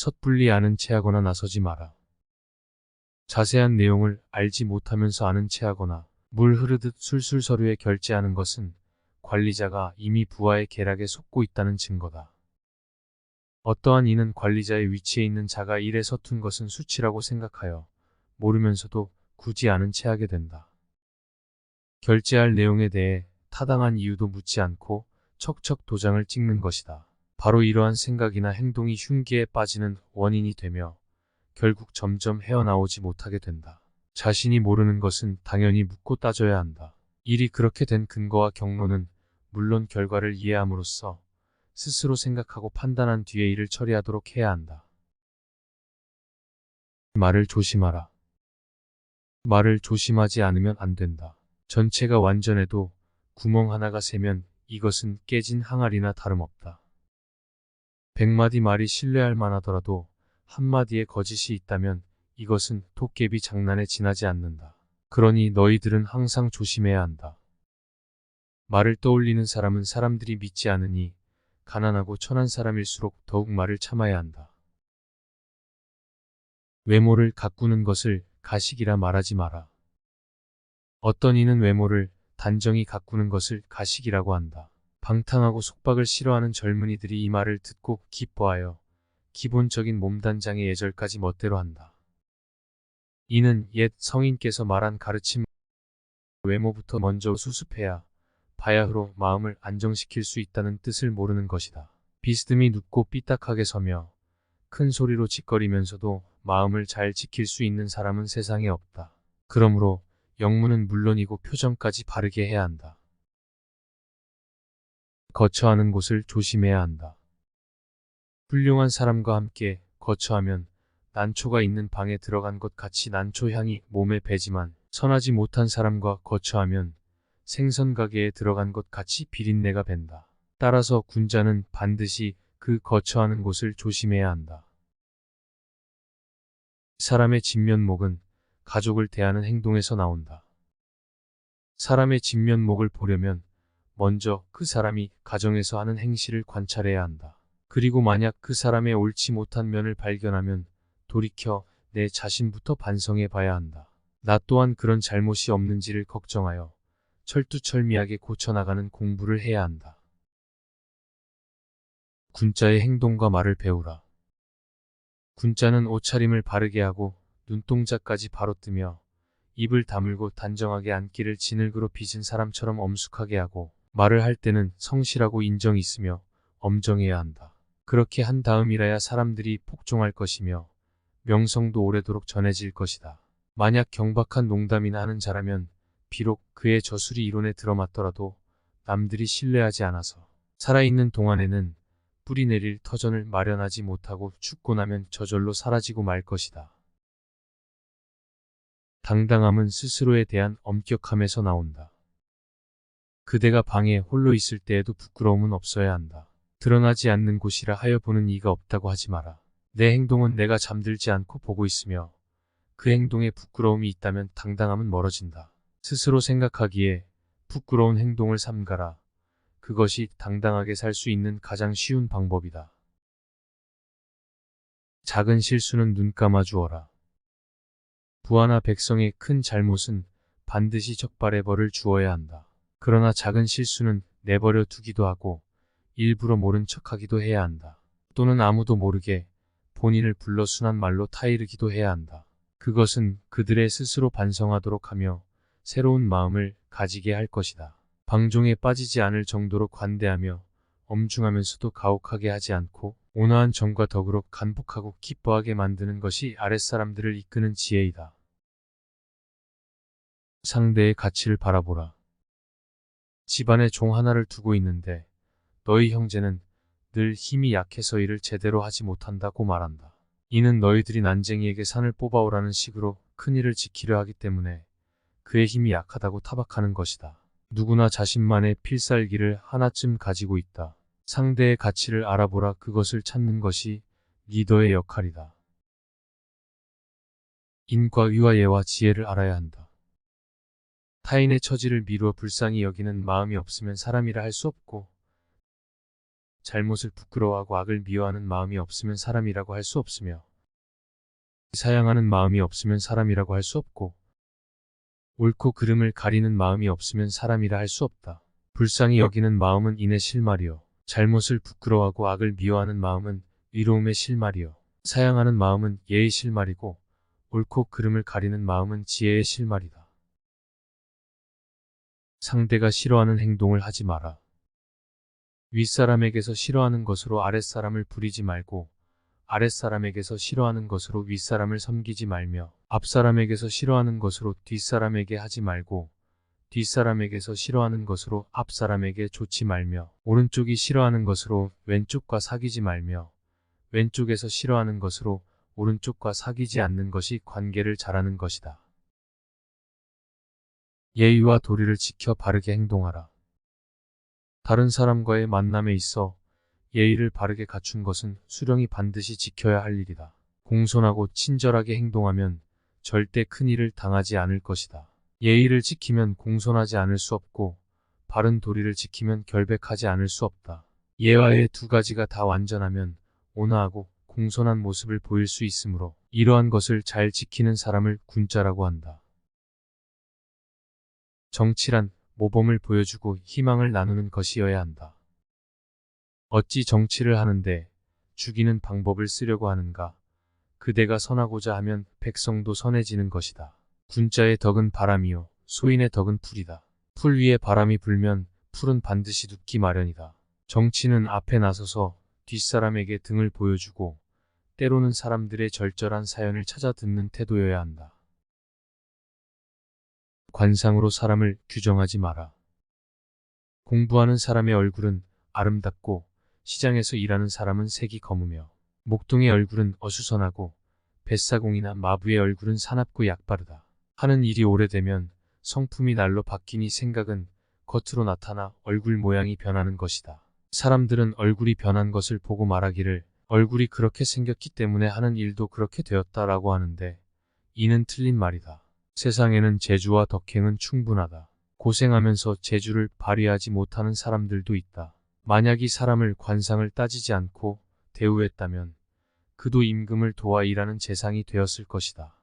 섣불리 아는 체하거나 나서지 마라. 자세한 내용을 알지 못하면서 아는 체하거나 물 흐르듯 술술 서류에 결제하는 것은 관리자가 이미 부하의 계략에 속고 있다는 증거다. 어떠한 이는 관리자의 위치에 있는 자가 일에 서툰 것은 수치라고 생각하여 모르면서도 굳이 아는 체하게 된다. 결제할 내용에 대해 타당한 이유도 묻지 않고 척척 도장을 찍는 것이다. 바로 이러한 생각이나 행동이 흉기에 빠지는 원인이 되며 결국 점점 헤어나오지 못하게 된다. 자신이 모르는 것은 당연히 묻고 따져야 한다. 일이 그렇게 된 근거와 경로는 물론 결과를 이해함으로써 스스로 생각하고 판단한 뒤에 일을 처리하도록 해야 한다. 말을 조심하라. 말을 조심하지 않으면 안 된다. 전체가 완전해도 구멍 하나가 새면 이것은 깨진 항아리나 다름없다. 100마디 말이 신뢰할 만하더라도 한마디에 거짓이 있다면 이것은 도깨비 장난에 지나지 않는다. 그러니 너희들은 항상 조심해야 한다. 말을 떠올리는 사람은 사람들이 믿지 않으니 가난하고 천한 사람일수록 더욱 말을 참아야 한다. 외모를 가꾸는 것을 가식이라 말하지 마라. 어떤 이는 외모를 단정히 가꾸는 것을 가식이라고 한다. 방탕하고 속박을 싫어하는 젊은이들이 이 말을 듣고 기뻐하여 기본적인 몸단장의 예절까지 멋대로 한다. 이는 옛 성인께서 말한 가르침 외모부터 먼저 수습해야 바야흐로 마음을 안정시킬 수 있다는 뜻을 모르는 것이다. 비스듬히 눕고 삐딱하게 서며 큰 소리로 짓거리면서도 마음을 잘 지킬 수 있는 사람은 세상에 없다. 그러므로 영문은 물론이고 표정까지 바르게 해야 한다. 거처하는 곳을 조심해야 한다. 훌륭한 사람과 함께 거처하면 난초가 있는 방에 들어간 것 같이 난초 향이 몸에 배지만 선하지 못한 사람과 거처하면 생선 가게에 들어간 것 같이 비린내가 밴다. 따라서 군자는 반드시 그 거처하는 곳을 조심해야 한다. 사람의 진면목은 가족을 대하는 행동에서 나온다. 사람의 진면목을 보려면 먼저 그 사람이 가정에서 하는 행실을 관찰해야 한다. 그리고 만약 그 사람의 옳지 못한 면을 발견하면 돌이켜 내 자신부터 반성해 봐야 한다. 나 또한 그런 잘못이 없는지를 걱정하여 철두철미하게 고쳐나가는 공부를 해야 한다. 군자의 행동과 말을 배우라. 군자는 옷차림을 바르게 하고 눈동자까지 바로 뜨며 입을 다물고 단정하게 앉기를 진흙으로 빚은 사람처럼 엄숙하게 하고 말을 할 때는 성실하고 인정이 있으며 엄정해야 한다. 그렇게 한 다음이라야 사람들이 복종할 것이며 명성도 오래도록 전해질 것이다. 만약 경박한 농담이나 하는 자라면 비록 그의 저술이 이론에 들어맞더라도 남들이 신뢰하지 않아서 살아있는 동안에는 뿌리 내릴 터전을 마련하지 못하고 죽고 나면 저절로 사라지고 말 것이다. 당당함은 스스로에 대한 엄격함에서 나온다. 그대가 방에 홀로 있을 때에도 부끄러움은 없어야 한다. 드러나지 않는 곳이라 하여 보는 이가 없다고 하지 마라. 내 행동은 내가 잠들지 않고 보고 있으며 그 행동에 부끄러움이 있다면 당당함은 멀어진다. 스스로 생각하기에 부끄러운 행동을 삼가라. 그것이 당당하게 살 수 있는 가장 쉬운 방법이다. 작은 실수는 눈 감아 주어라. 부하나 백성의 큰 잘못은 반드시 적발의 벌을 주어야 한다. 그러나 작은 실수는 내버려 두기도 하고 일부러 모른 척하기도 해야 한다. 또는 아무도 모르게 본인을 불러 순한 말로 타이르기도 해야 한다. 그것은 그들의 스스로 반성하도록 하며 새로운 마음을 가지게 할 것이다. 방종에 빠지지 않을 정도로 관대하며 엄중하면서도 가혹하게 하지 않고 온화한 정과 덕으로 간복하고 기뻐하게 만드는 것이 아랫사람들을 이끄는 지혜이다. 상대의 가치를 바라보라. 집안에 종 하나를 두고 있는데 너희 형제는 늘 힘이 약해서 일을 제대로 하지 못한다고 말한다. 이는 너희들이 난쟁이에게 산을 뽑아오라는 식으로 큰 일을 지키려 하기 때문에 그의 힘이 약하다고 타박하는 것이다. 누구나 자신만의 필살기를 하나쯤 가지고 있다. 상대의 가치를 알아보라. 그것을 찾는 것이 리더의 역할이다. 인과 위와 예와 지혜를 알아야 한다. 타인의 처지를 미루어 불쌍히 여기는 마음이 없으면 사람이라 할 수 없고 잘못을 부끄러워하고 악을 미워하는 마음이 없으면 사람이라고 할 수 없으며 사양하는 마음이 없으면 사람이라고 할 수 없고 옳고 그름을 가리는 마음이 없으면 사람이라 할 수 없다. 불쌍히 여기는 마음은 인의 실말이요 잘못을 부끄러워하고 악을 미워하는 마음은 의로움의 실말이요 사양하는 마음은 예의 실말이고 옳고 그름을 가리는 마음은 지혜의 실말이다. 상대가 싫어하는 행동을 하지 마라. 윗사람에게서 싫어하는 것으로 아랫사람을 부리지 말고 아랫사람에게서 싫어하는 것으로 윗사람을 섬기지 말며 앞사람에게서 싫어하는 것으로 뒷사람에게 하지 말고 뒷사람에게서 싫어하는 것으로 앞사람에게 좋지 말며 오른쪽이 싫어하는 것으로 왼쪽과 사귀지 말며 왼쪽에서 싫어하는 것으로 오른쪽과 사귀지 않는 것이 관계를 잘하는 것이다. 예의와 도리를 지켜 바르게 행동하라. 다른 사람과의 만남에 있어 예의를 바르게 갖춘 것은 수령이 반드시 지켜야 할 일이다. 공손하고 친절하게 행동하면 절대 큰일을 당하지 않을 것이다. 예의를 지키면 공손하지 않을 수 없고 바른 도리를 지키면 결백하지 않을 수 없다. 예와의 두 가지가 다 완전하면 온화하고 공손한 모습을 보일 수 있으므로 이러한 것을 잘 지키는 사람을 군자라고 한다. 정치란 모범을 보여주고 희망을 나누는 것이어야 한다. 어찌 정치를 하는데 죽이는 방법을 쓰려고 하는가? 그대가 선하고자 하면 백성도 선해지는 것이다. 군자의 덕은 바람이요 소인의 덕은 풀이다. 풀 위에 바람이 불면 풀은 반드시 눕기 마련이다. 정치는 앞에 나서서 뒷사람에게 등을 보여주고 때로는 사람들의 절절한 사연을 찾아 듣는 태도여야 한다. 관상으로 사람을 규정하지 마라. 공부하는 사람의 얼굴은 아름답고 시장에서 일하는 사람은 색이 검으며 목동의 얼굴은 어수선하고 뱃사공이나 마부의 얼굴은 사납고 약바르다. 하는 일이 오래되면 성품이 날로 바뀌니 생각은 겉으로 나타나 얼굴 모양이 변하는 것이다. 사람들은 얼굴이 변한 것을 보고 말하기를 얼굴이 그렇게 생겼기 때문에 하는 일도 그렇게 되었다라고 하는데 이는 틀린 말이다. 세상에는 재주와 덕행은 충분하다. 고생하면서 재주를 발휘하지 못하는 사람들도 있다. 만약 이 사람을 관상을 따지지 않고 대우했다면 그도 임금을 도와 일하는 재상이 되었을 것이다.